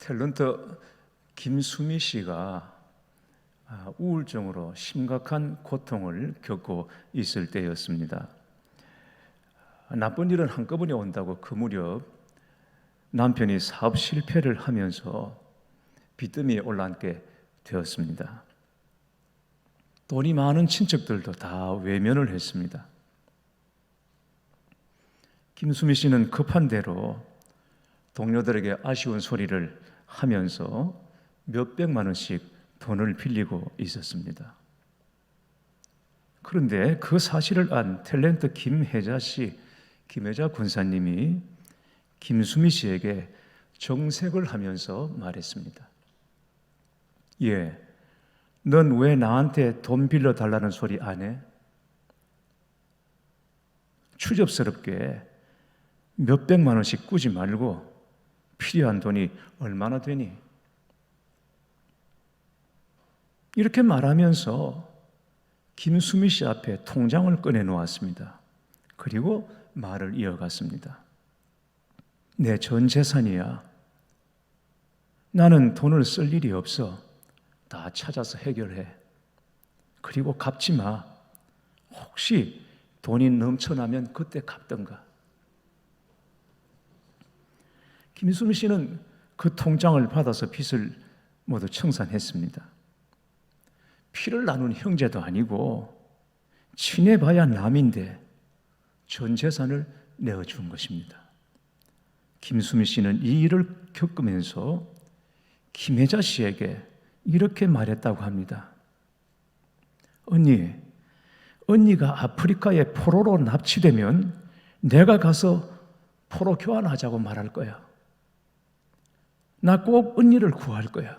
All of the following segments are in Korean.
탤런트 김수미 씨가 우울증으로 심각한 고통을 겪고 있을 때였습니다. 나쁜 일은 한꺼번에 온다고 그 무렵 남편이 사업 실패를 하면서 빚더미에 올라앉게 되었습니다. 돈이 많은 친척들도 다 외면을 했습니다. 김수미 씨는 급한 대로 동료들에게 아쉬운 소리를 하면서 몇백만 원씩 돈을 빌리고 있었습니다. 그런데 그 사실을 안 탤런트 김혜자 씨, 김혜자 권사님이 김수미 씨에게 정색을 하면서 말했습니다. 예, 넌 왜 나한테 돈 빌려달라는 소리 안 해? 추접스럽게 몇백만 원씩 꾸지 말고 필요한 돈이 얼마나 되니? 이렇게 말하면서 김수미 씨 앞에 통장을 꺼내 놓았습니다. 그리고 말을 이어갔습니다. 내 전 재산이야. 나는 돈을 쓸 일이 없어. 다 찾아서 해결해. 그리고 갚지 마. 혹시 돈이 넘쳐나면 그때 갚던가. 김수미 씨는 그 통장을 받아서 빚을 모두 청산했습니다. 피를 나눈 형제도 아니고 친해봐야 남인데 전 재산을 내어준 것입니다. 김수미 씨는 이 일을 겪으면서 김혜자 씨에게 이렇게 말했다고 합니다. 언니가 아프리카에 포로로 납치되면 내가 가서 포로 교환하자고 말할 거야. 나 꼭 언니를 구할 거야.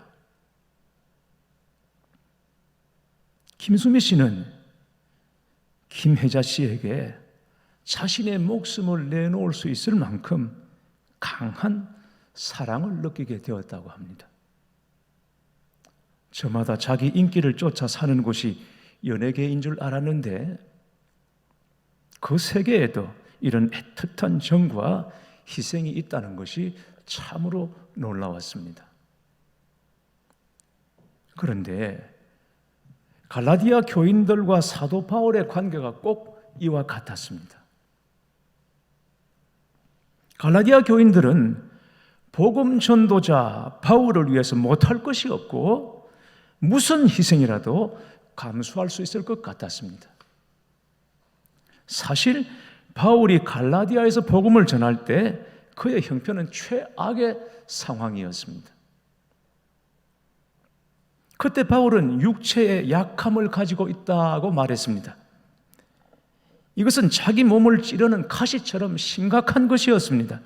김수미 씨는 김혜자 씨에게 자신의 목숨을 내놓을 수 있을 만큼 강한 사랑을 느끼게 되었다고 합니다. 저마다 자기 인기를 쫓아 사는 곳이 연예계인 줄 알았는데 그 세계에도 이런 애틋한 정과 희생이 있다는 것이 참으로 놀라웠습니다. 그런데 갈라디아 교인들과 사도 바울의 관계가 꼭 이와 같았습니다. 갈라디아 교인들은 복음 전도자 바울을 위해서 못할 것이 없고 무슨 희생이라도 감수할 수 있을 것 같았습니다. 사실 바울이 갈라디아에서 복음을 전할 때 그의 형편은 최악의 상황이었습니다. 그때 바울은 육체의 약함을 가지고 있다고 말했습니다. 이것은 자기 몸을 찌르는 가시처럼 심각한 것이었습니다.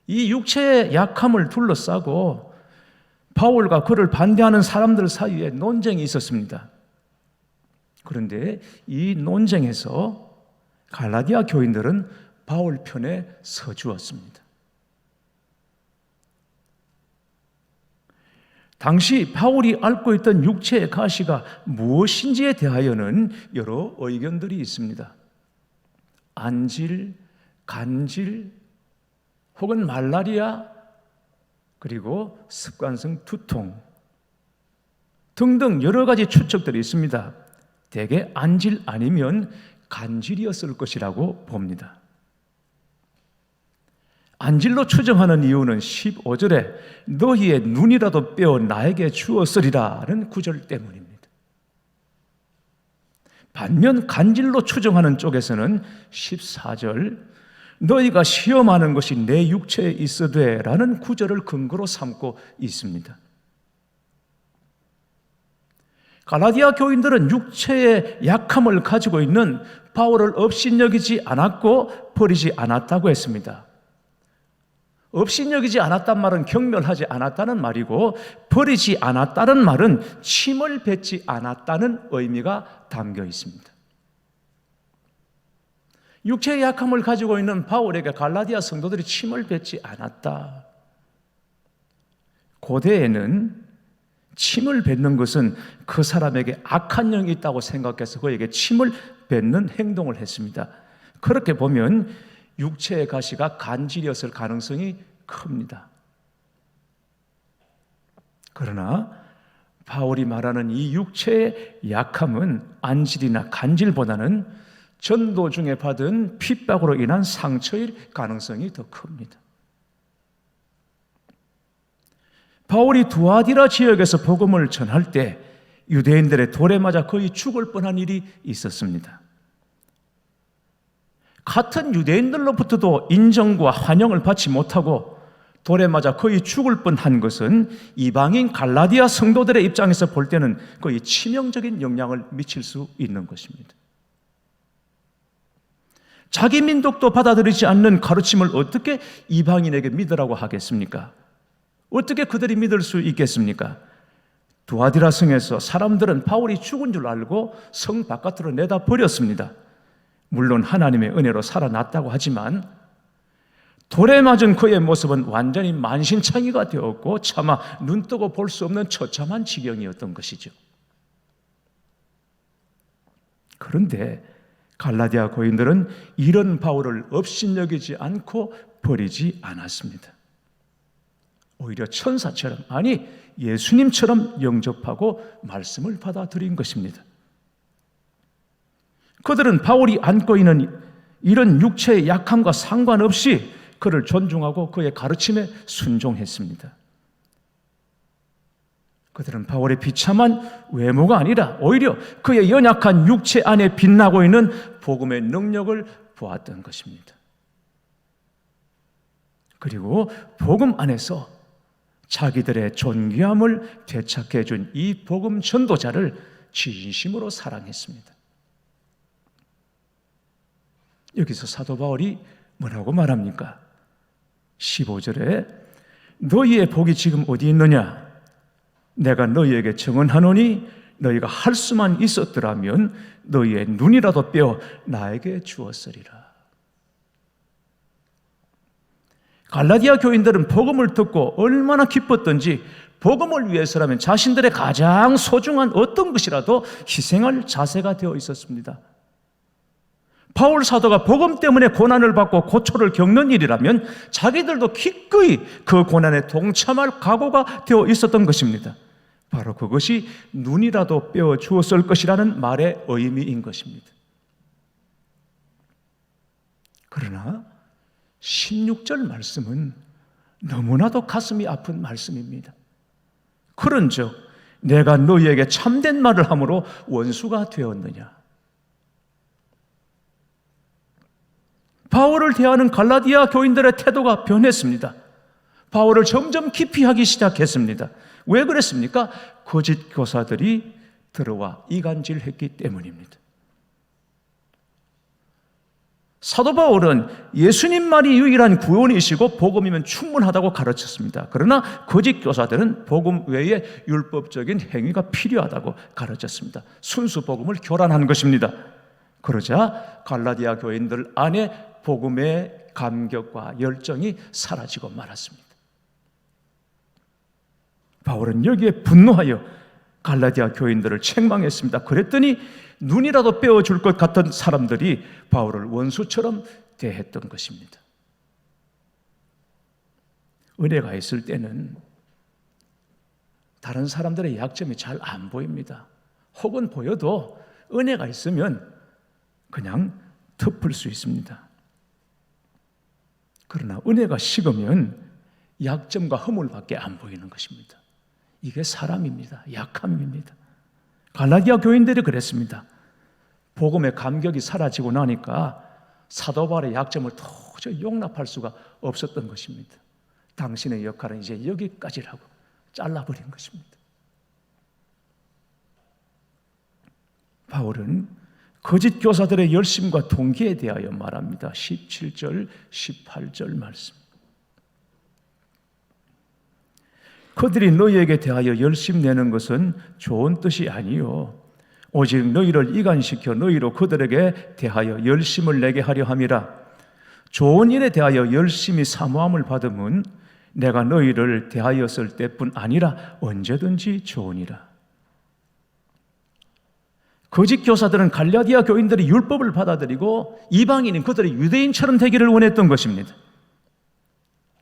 이 육체의 약함을 둘러싸고 바울과 그를 반대하는 사람들 사이에 논쟁이 있었습니다. 그런데 이 논쟁에서 갈라디아 교인들은 바울 편에 서주었습니다. 당시 바울이 앓고 있던 육체의 가시가 무엇인지에 대하여는 여러 의견들이 있습니다. 안질, 간질, 혹은 말라리아, 그리고 습관성 두통 등등 여러 가지 추측들이 있습니다. 대개 안질 아니면 간질이었을 것이라고 봅니다. 안질로 추정하는 이유는 15절에 너희의 눈이라도 빼어 나에게 주었으리라는 구절 때문입니다. 반면 간질로 추정하는 쪽에서는 14절 너희가 시험하는 것이 내 육체에 있으되 라는 구절을 근거로 삼고 있습니다. 갈라디아 교인들은 육체의 약함을 가지고 있는 바울을 업신여기지 않았고 버리지 않았다고 했습니다. 업신여기지 않았단 말은 경멸하지 않았다는 말이고 버리지 않았다는 말은 침을 뱉지 않았다는 의미가 담겨 있습니다. 육체의 약함을 가지고 있는 바울에게 갈라디아 성도들이 침을 뱉지 않았다. 고대에는 침을 뱉는 것은 그 사람에게 악한 영이 있다고 생각해서 그에게 침을 뱉는 행동을 했습니다. 그렇게 보면 육체의 가시가 간질이었을 가능성이 큽니다. 그러나 바울이 말하는 이 육체의 약함은 안질이나 간질보다는 전도 중에 받은 핍박으로 인한 상처일 가능성이 더 큽니다. 바울이 두아디라 지역에서 복음을 전할 때 유대인들의 돌에 맞아 거의 죽을 뻔한 일이 있었습니다. 같은 유대인들로부터도 인정과 환영을 받지 못하고 돌에 맞아 거의 죽을 뻔한 것은 이방인 갈라디아 성도들의 입장에서 볼 때는 거의 치명적인 영향을 미칠 수 있는 것입니다. 자기 민족도 받아들이지 않는 가르침을 어떻게 이방인에게 믿으라고 하겠습니까? 어떻게 그들이 믿을 수 있겠습니까? 두아디라 성에서 사람들은 바울이 죽은 줄 알고 성 바깥으로 내다 버렸습니다. 물론 하나님의 은혜로 살아났다고 하지만 돌에 맞은 그의 모습은 완전히 만신창이가 되었고 차마 눈뜨고 볼 수 없는 처참한 지경이었던 것이죠. 그런데 갈라디아 교인들은 이런 바울을 업신여기지 않고 버리지 않았습니다. 오히려 천사처럼, 아니 예수님처럼 영접하고 말씀을 받아들인 것입니다. 그들은 바울이 안고 있는 이런 육체의 약함과 상관없이 그를 존중하고 그의 가르침에 순종했습니다. 그들은 바울의 비참한 외모가 아니라 오히려 그의 연약한 육체 안에 빛나고 있는 복음의 능력을 보았던 것입니다. 그리고 복음 안에서 자기들의 존귀함을 되찾게 해준 이 복음 전도자를 진심으로 사랑했습니다. 여기서 사도 바울이 뭐라고 말합니까? 15절에 너희의 복이 지금 어디 있느냐? 내가 너희에게 증언하노니 너희가 할 수만 있었더라면 너희의 눈이라도 빼어 나에게 주었으리라. 갈라디아 교인들은 복음을 듣고 얼마나 기뻤던지 복음을 위해서라면 자신들의 가장 소중한 어떤 것이라도 희생할 자세가 되어 있었습니다. 바울 사도가 복음 때문에 고난을 받고 고초를 겪는 일이라면 자기들도 기꺼이 그 고난에 동참할 각오가 되어 있었던 것입니다. 바로 그것이 눈이라도 빼어 주었을 것이라는 말의 의미인 것입니다. 그러나 16절 말씀은 너무나도 가슴이 아픈 말씀입니다. 그런즉 내가 너희에게 참된 말을 함으로 원수가 되었느냐? 바울을 대하는 갈라디아 교인들의 태도가 변했습니다. 바울을 점점 기피하기 시작했습니다. 왜 그랬습니까? 거짓 교사들이 들어와 이간질했기 때문입니다. 사도 바울은 예수님 말이 유일한 구원이시고 복음이면 충분하다고 가르쳤습니다. 그러나 거짓 교사들은 복음 외에 율법적인 행위가 필요하다고 가르쳤습니다. 순수 복음을 교란한 것입니다. 그러자 갈라디아 교인들 안에 복음의 감격과 열정이 사라지고 말았습니다. 바울은 여기에 분노하여 갈라디아 교인들을 책망했습니다. 그랬더니 눈이라도 빼어줄 것 같은 사람들이 바울을 원수처럼 대했던 것입니다. 은혜가 있을 때는 다른 사람들의 약점이 잘 안 보입니다. 혹은 보여도 은혜가 있으면 그냥 덮을 수 있습니다. 그러나 은혜가 식으면 약점과 허물밖에 안 보이는 것입니다. 이게 사람입니다. 약함입니다. 갈라디아 교인들이 그랬습니다. 복음의 감격이 사라지고 나니까 사도 바울의 약점을 도저히 용납할 수가 없었던 것입니다. 당신의 역할은 이제 여기까지라고 잘라버린 것입니다. 바울은 거짓 교사들의 열심과 동기에 대하여 말합니다. 17절, 18절 말씀. 그들이 너희에게 대하여 열심 내는 것은 좋은 뜻이 아니요 오직 너희를 이간시켜 너희로 그들에게 대하여 열심을 내게 하려 함이라. 좋은 일에 대하여 열심히 사모함을 받음은 내가 너희를 대하였을 때뿐 아니라 언제든지 좋으니라. 거짓 교사들은 갈라디아 교인들이 율법을 받아들이고 이방인인 그들이 유대인처럼 되기를 원했던 것입니다.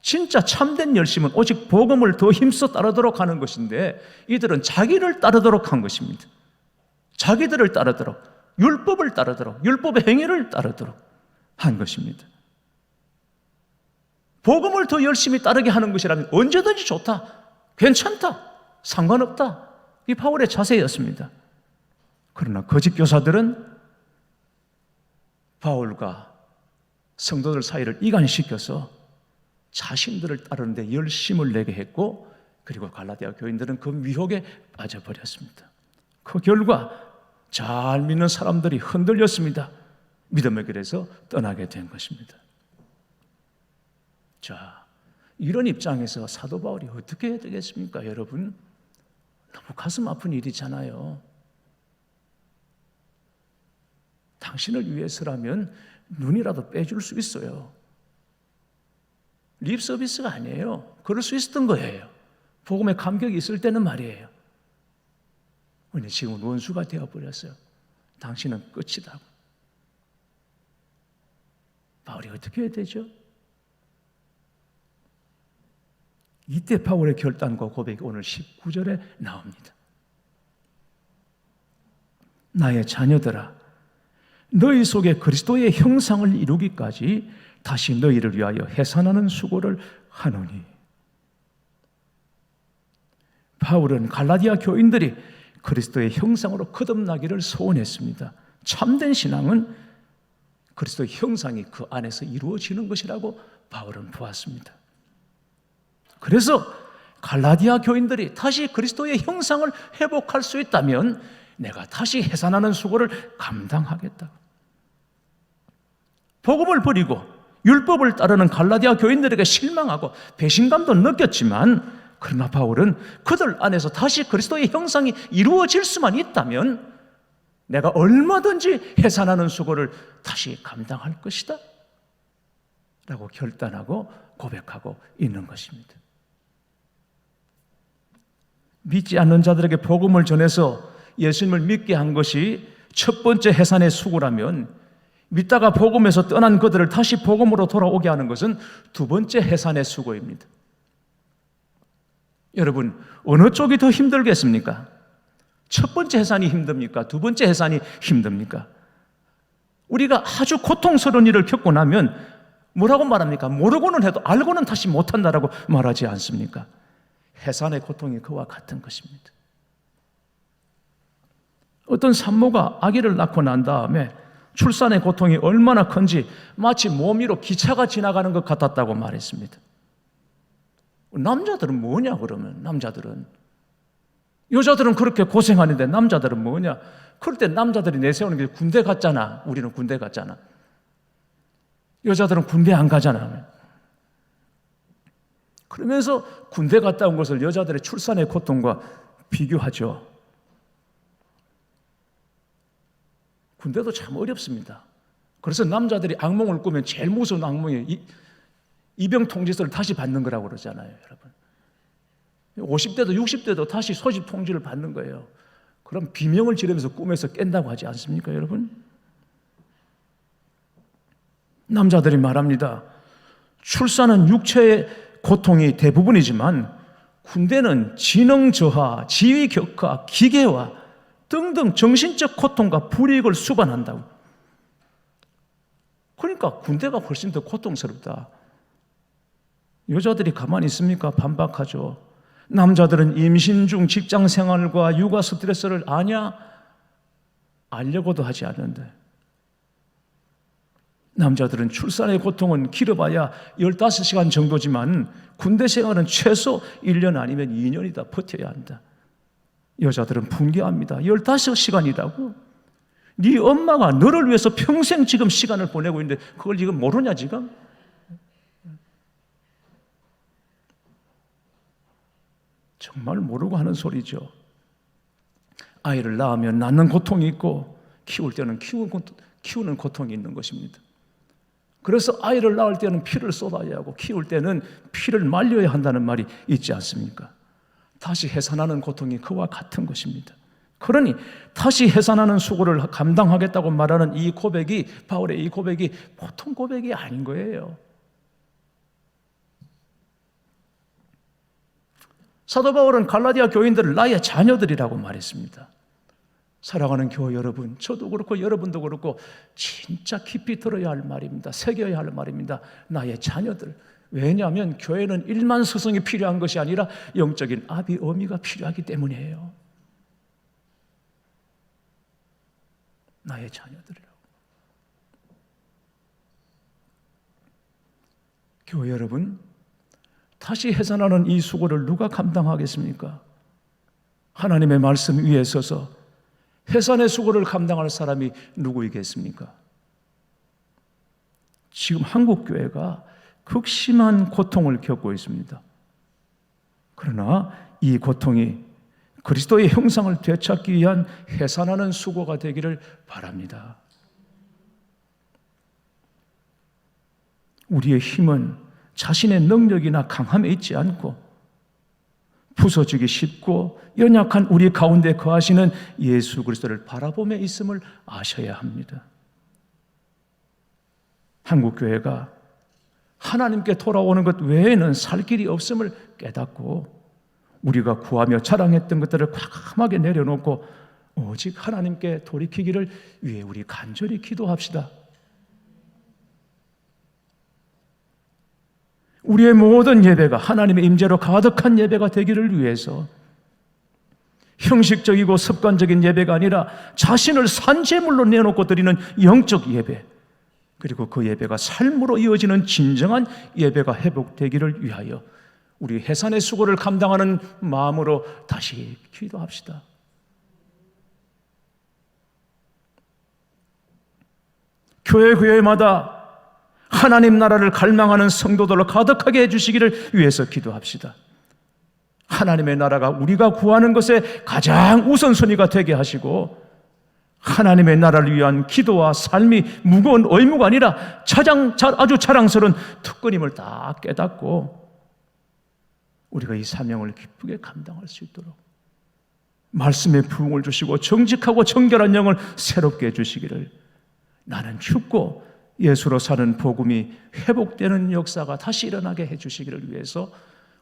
진짜 참된 열심은 오직 복음을 더 힘써 따르도록 하는 것인데 이들은 자기를 따르도록 한 것입니다. 자기들을 따르도록, 율법을 따르도록, 율법의 행위를 따르도록 한 것입니다. 복음을 더 열심히 따르게 하는 것이라면 언제든지 좋다, 괜찮다, 상관없다. 이 바울의 자세였습니다. 그러나 거짓 교사들은 바울과 성도들 사이를 이간시켜서 자신들을 따르는데 열심을 내게 했고, 그리고 갈라디아 교인들은 그 미혹에 빠져버렸습니다. 그 결과 잘 믿는 사람들이 흔들렸습니다. 믿음의 길에서 떠나게 된 것입니다. 자, 이런 입장에서 사도 바울이 어떻게 해야 되겠습니까? 여러분, 너무 가슴 아픈 일이잖아요. 당신을 위해서라면 눈이라도 빼줄 수 있어요. 립 서비스가 아니에요. 그럴 수 있었던 거예요. 복음에 감격이 있을 때는 말이에요. 근데 지금 원수가 되어버렸어요. 당신은 끝이다. 바울이 어떻게 해야 되죠? 이때 바울의 결단과 고백이 오늘 19절에 나옵니다. 나의 자녀들아, 너희 속에 그리스도의 형상을 이루기까지 다시 너희를 위하여 해산하는 수고를 하노니. 바울은 갈라디아 교인들이 그리스도의 형상으로 거듭나기를 소원했습니다. 참된 신앙은 그리스도의 형상이 그 안에서 이루어지는 것이라고 바울은 보았습니다. 그래서 갈라디아 교인들이 다시 그리스도의 형상을 회복할 수 있다면 내가 다시 해산하는 수고를 감당하겠다. 복음을 버리고 율법을 따르는 갈라디아 교인들에게 실망하고 배신감도 느꼈지만, 그러나 바울은 그들 안에서 다시 그리스도의 형상이 이루어질 수만 있다면 내가 얼마든지 해산하는 수고를 다시 감당할 것이다 라고 결단하고 고백하고 있는 것입니다. 믿지 않는 자들에게 복음을 전해서 예수님을 믿게 한 것이 첫 번째 해산의 수고라면, 믿다가 복음에서 떠난 그들을 다시 복음으로 돌아오게 하는 것은 두 번째 해산의 수고입니다. 여러분, 어느 쪽이 더 힘들겠습니까? 첫 번째 해산이 힘듭니까? 두 번째 해산이 힘듭니까? 우리가 아주 고통스러운 일을 겪고 나면 뭐라고 말합니까? 모르고는 해도 알고는 다시 못한다라고 말하지 않습니까? 해산의 고통이 그와 같은 것입니다. 어떤 산모가 아기를 낳고 난 다음에 출산의 고통이 얼마나 큰지 마치 몸 위로 기차가 지나가는 것 같았다고 말했습니다. 남자들은 뭐냐 그러면? 남자들은, 여자들은 그렇게 고생하는데 남자들은 뭐냐? 그럴 때 남자들이 내세우는 게 군대 갔잖아. 우리는 군대 갔잖아. 여자들은 군대 안 가잖아. 그러면서 군대 갔다 온 것을 여자들의 출산의 고통과 비교하죠. 군대도 참 어렵습니다. 그래서 남자들이 악몽을 꾸면 제일 무서운 악몽이 이병 통지서를 다시 받는 거라고 그러잖아요, 여러분. 50대도 60대도 다시 소집 통지를 받는 거예요. 그럼 비명을 지르면서 꿈에서 깬다고 하지 않습니까, 여러분? 남자들이 말합니다. 출산은 육체의 고통이 대부분이지만 군대는 지능 저하, 지위 격하, 기계화 등등 정신적 고통과 불이익을 수반한다고. 그러니까 군대가 훨씬 더 고통스럽다. 여자들이 가만히 있습니까? 반박하죠. 남자들은 임신 중 직장 생활과 육아 스트레스를 아냐? 알려고도 하지 않는데, 남자들은 출산의 고통은 길어봐야 15시간 정도지만 군대 생활은 최소 1년 아니면 2년이다 버텨야 한다. 여자들은 분개합니다. 15시간이라고? 네 엄마가 너를 위해서 평생 지금 시간을 보내고 있는데 그걸 지금 모르냐 지금? 정말 모르고 하는 소리죠. 아이를 낳으면 낳는 고통이 있고 키울 때는 키우는 고통이 있는 것입니다. 그래서 아이를 낳을 때는 피를 쏟아야 하고 키울 때는 피를 말려야 한다는 말이 있지 않습니까? 다시 해산하는 고통이 그와 같은 것입니다. 그러니 다시 해산하는 수고를 감당하겠다고 말하는 이 고백이, 바울의 이 고백이 보통 고백이 아닌 거예요. 사도 바울은 갈라디아 교인들을 나의 자녀들이라고 말했습니다. 사랑하는 교회 여러분, 저도 그렇고 여러분도 그렇고 진짜 깊이 들어야 할 말입니다. 새겨야 할 말입니다. 나의 자녀들. 왜냐하면 교회는 일만 스승이 필요한 것이 아니라 영적인 아비, 어미가 필요하기 때문이에요. 나의 자녀들이라고. 교회 여러분, 다시 해산하는 이 수고를 누가 감당하겠습니까? 하나님의 말씀 위에 서서 해산의 수고를 감당할 사람이 누구이겠습니까? 지금 한국교회가 극심한 고통을 겪고 있습니다. 그러나 이 고통이 그리스도의 형상을 되찾기 위한 해산하는 수고가 되기를 바랍니다. 우리의 힘은 자신의 능력이나 강함에 있지 않고 부서지기 쉽고 연약한 우리 가운데 거하시는 예수 그리스도를 바라보며 있음을 아셔야 합니다. 한국교회가 하나님께 돌아오는 것 외에는 살 길이 없음을 깨닫고 우리가 구하며 자랑했던 것들을 과감하게 내려놓고 오직 하나님께 돌이키기를 위해 우리 간절히 기도합시다. 우리의 모든 예배가 하나님의 임재로 가득한 예배가 되기를 위해서 형식적이고 습관적인 예배가 아니라 자신을 산제물로 내놓고 드리는 영적 예배, 그리고 그 예배가 삶으로 이어지는 진정한 예배가 회복되기를 위하여 우리 해산의 수고를 감당하는 마음으로 다시 기도합시다. 교회마다 하나님 나라를 갈망하는 성도들로 가득하게 해주시기를 위해서 기도합시다. 하나님의 나라가 우리가 구하는 것에 가장 우선순위가 되게 하시고 하나님의 나라를 위한 기도와 삶이 무거운 의무가 아니라 아주 자랑스러운 특권임을 딱 깨닫고 우리가 이 사명을 기쁘게 감당할 수 있도록 말씀의 부흥을 주시고 정직하고 정결한 영을 새롭게 해주시기를, 나는 죽고 예수로 사는 복음이 회복되는 역사가 다시 일어나게 해주시기를 위해서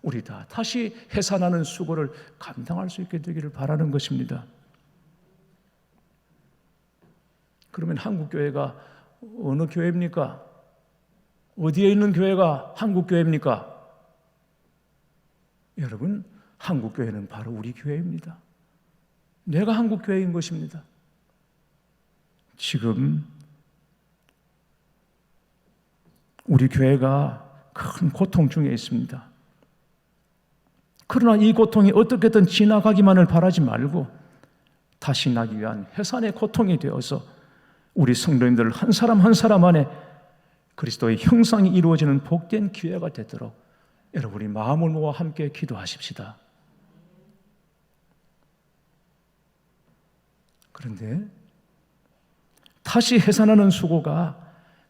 우리 다 다시 해산하는 수고를 감당할 수 있게 되기를 바라는 것입니다. 그러면 한국교회가 어느 교회입니까? 어디에 있는 교회가 한국교회입니까? 여러분, 한국교회는 바로 우리 교회입니다. 내가 한국교회인 것입니다. 지금 우리 교회가 큰 고통 중에 있습니다. 그러나 이 고통이 어떻게든 지나가기만을 바라지 말고 다시 나기 위한 해산의 고통이 되어서 우리 성도님들 한 사람 한 사람 안에 그리스도의 형상이 이루어지는 복된 기회가 되도록 여러분이 마음을 모아 함께 기도하십시다. 그런데 다시 해산하는 수고가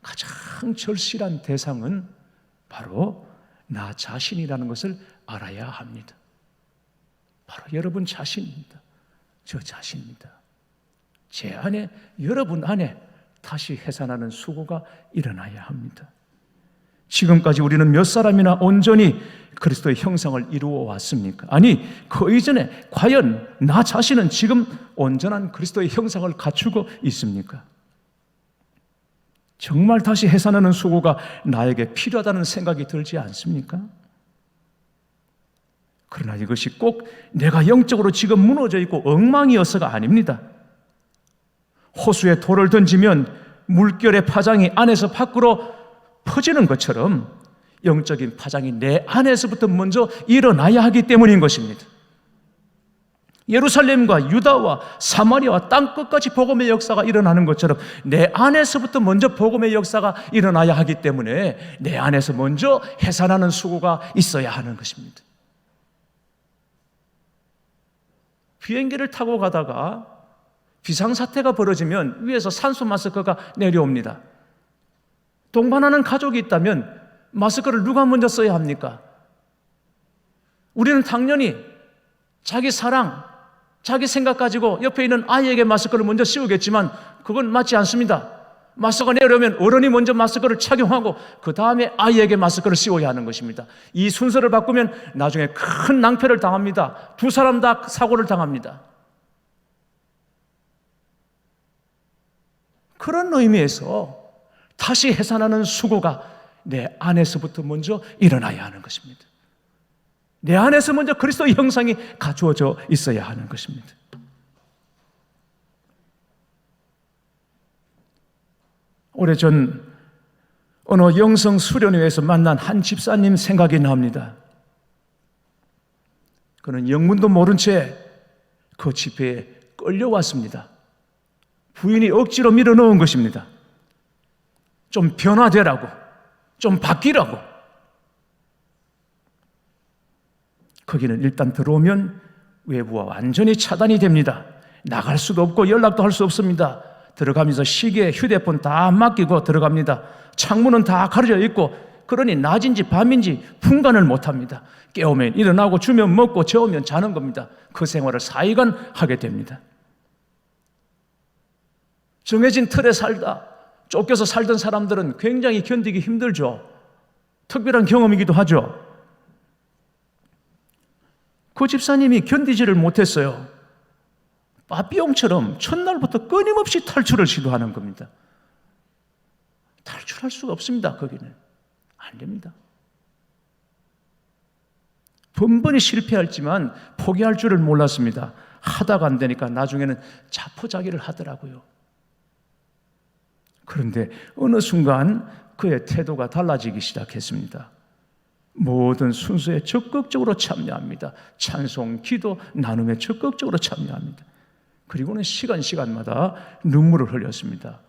가장 절실한 대상은 바로 나 자신이라는 것을 알아야 합니다. 바로 여러분 자신입니다. 저 자신입니다. 제 안에, 여러분 안에 다시 해산하는 수고가 일어나야 합니다. 지금까지 우리는 몇 사람이나 온전히 그리스도의 형상을 이루어 왔습니까? 아니, 그 이전에 과연 나 자신은 지금 온전한 그리스도의 형상을 갖추고 있습니까? 정말 다시 해산하는 수고가 나에게 필요하다는 생각이 들지 않습니까? 그러나 이것이 꼭 내가 영적으로 지금 무너져 있고 엉망이어서가 아닙니다. 호수에 돌을 던지면 물결의 파장이 안에서 밖으로 퍼지는 것처럼 영적인 파장이 내 안에서부터 먼저 일어나야 하기 때문인 것입니다. 예루살렘과 유다와 사마리아와 땅끝까지 복음의 역사가 일어나는 것처럼 내 안에서부터 먼저 복음의 역사가 일어나야 하기 때문에 내 안에서 먼저 해산하는 수고가 있어야 하는 것입니다. 비행기를 타고 가다가 비상사태가 벌어지면 위에서 산소 마스크가 내려옵니다. 동반하는 가족이 있다면 마스크를 누가 먼저 써야 합니까? 우리는 당연히 자기 사랑, 자기 생각 가지고 옆에 있는 아이에게 마스크를 먼저 씌우겠지만 그건 맞지 않습니다. 마스크가 내려오면 어른이 먼저 마스크를 착용하고 그 다음에 아이에게 마스크를 씌워야 하는 것입니다. 이 순서를 바꾸면 나중에 큰 낭패를 당합니다. 두 사람 다 사고를 당합니다. 그런 의미에서 다시 해산하는 수고가 내 안에서부터 먼저 일어나야 하는 것입니다. 내 안에서 먼저 그리스도의 형상이 갖추어져 있어야 하는 것입니다. 오래전 어느 영성 수련회에서 만난 한 집사님 생각이 납니다. 그는 영문도 모른 채 그 집회에 끌려왔습니다. 부인이 억지로 밀어넣은 것입니다. 좀 변화되라고, 좀 바뀌라고. 거기는 일단 들어오면 외부와 완전히 차단이 됩니다. 나갈 수도 없고 연락도 할 수 없습니다. 들어가면서 시계, 휴대폰 다 맡기고 들어갑니다. 창문은 다 가려져 있고, 그러니 낮인지 밤인지 분간을 못합니다. 깨우면 일어나고 주면 먹고 재우면 자는 겁니다. 그 생활을 4일간 하게 됩니다. 정해진 틀에 살다 쫓겨서 살던 사람들은 굉장히 견디기 힘들죠. 특별한 경험이기도 하죠. 그 집사님이 견디지를 못했어요. 빠삐용처럼 첫날부터 끊임없이 탈출을 시도하는 겁니다. 탈출할 수가 없습니다. 거기는 안 됩니다. 번번이 실패했지만 포기할 줄을 몰랐습니다. 하다가 안 되니까 나중에는 자포자기를 하더라고요. 그런데 어느 순간 그의 태도가 달라지기 시작했습니다. 모든 순서에 적극적으로 참여합니다. 찬송, 기도, 나눔에 적극적으로 참여합니다. 그리고는 시간마다 눈물을 흘렸습니다.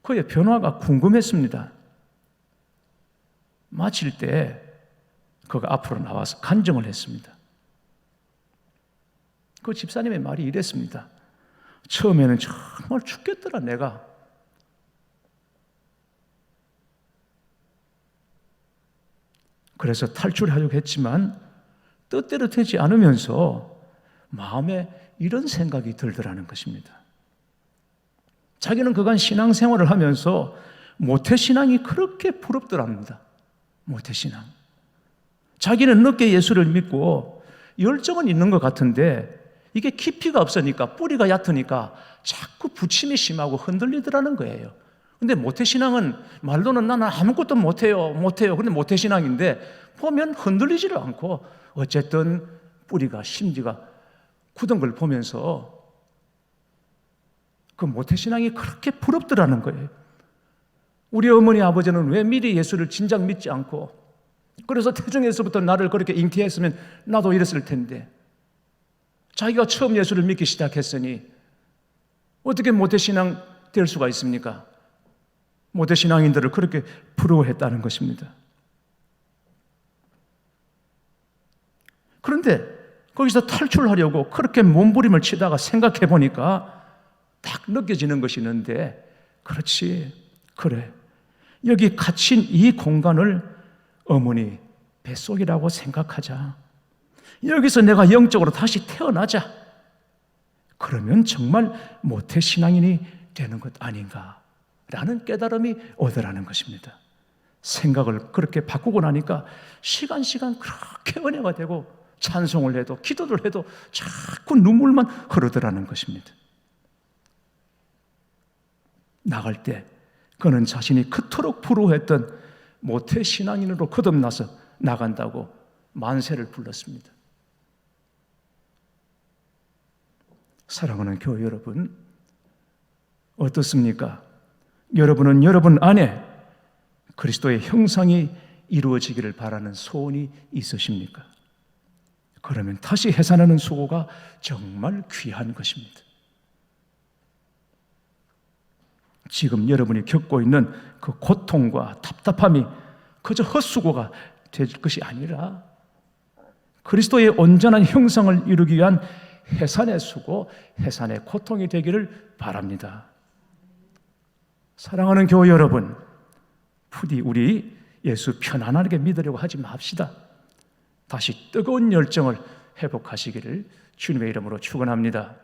그의 변화가 궁금했습니다. 마칠 때 그가 앞으로 나와서 간증을 했습니다. 그 집사님의 말이 이랬습니다. 처음에는 정말 죽겠더라 내가. 그래서 탈출하려고 했지만 뜻대로 되지 않으면서 마음에 이런 생각이 들더라는 것입니다. 자기는 그간 신앙생활을 하면서 모태신앙이 그렇게 부럽더랍니다. 모태신앙. 자기는 늦게 예수를 믿고 열정은 있는 것 같은데 이게 깊이가 없으니까, 뿌리가 얕으니까 자꾸 부침이 심하고 흔들리더라는 거예요. 근데 모태신앙은 말로는 나는 아무것도 못해요. 그런데 모태신앙인데 보면 흔들리지를 않고 어쨌든 뿌리가, 심지가 굳은 걸 보면서 그 모태신앙이 그렇게 부럽더라는 거예요. 우리 어머니 아버지는 왜 미리 예수를 진작 믿지 않고, 그래서 태중에서부터 나를 그렇게 잉태했으면 나도 이랬을 텐데, 자기가 처음 예수를 믿기 시작했으니 어떻게 모태신앙 될 수가 있습니까? 모태신앙인들을 그렇게 부러워했다는 것입니다. 그런데 거기서 탈출하려고 그렇게 몸부림을 치다가 생각해 보니까 딱 느껴지는 것이 있는데, 그렇지, 그래, 여기 갇힌 이 공간을 어머니 뱃속이라고 생각하자. 여기서 내가 영적으로 다시 태어나자. 그러면 정말 모태신앙인이 되는 것 아닌가라는 깨달음이 오더라는 것입니다. 생각을 그렇게 바꾸고 나니까 시간 그렇게 은혜가 되고, 찬송을 해도 기도를 해도 자꾸 눈물만 흐르더라는 것입니다. 나갈 때 그는 자신이 그토록 부러워했던 모태신앙인으로 거듭나서 나간다고 만세를 불렀습니다. 사랑하는 교회 여러분, 어떻습니까? 여러분은 여러분 안에 그리스도의 형상이 이루어지기를 바라는 소원이 있으십니까? 그러면 다시 해산하는 수고가 정말 귀한 것입니다. 지금 여러분이 겪고 있는 그 고통과 답답함이 그저 헛수고가 될 것이 아니라 그리스도의 온전한 형상을 이루기 위한 해산의 수고, 해산의 고통이 되기를 바랍니다. 사랑하는 교회 여러분, 부디 우리 예수 편안하게 믿으려고 하지 맙시다. 다시 뜨거운 열정을 회복하시기를 주님의 이름으로 축원합니다.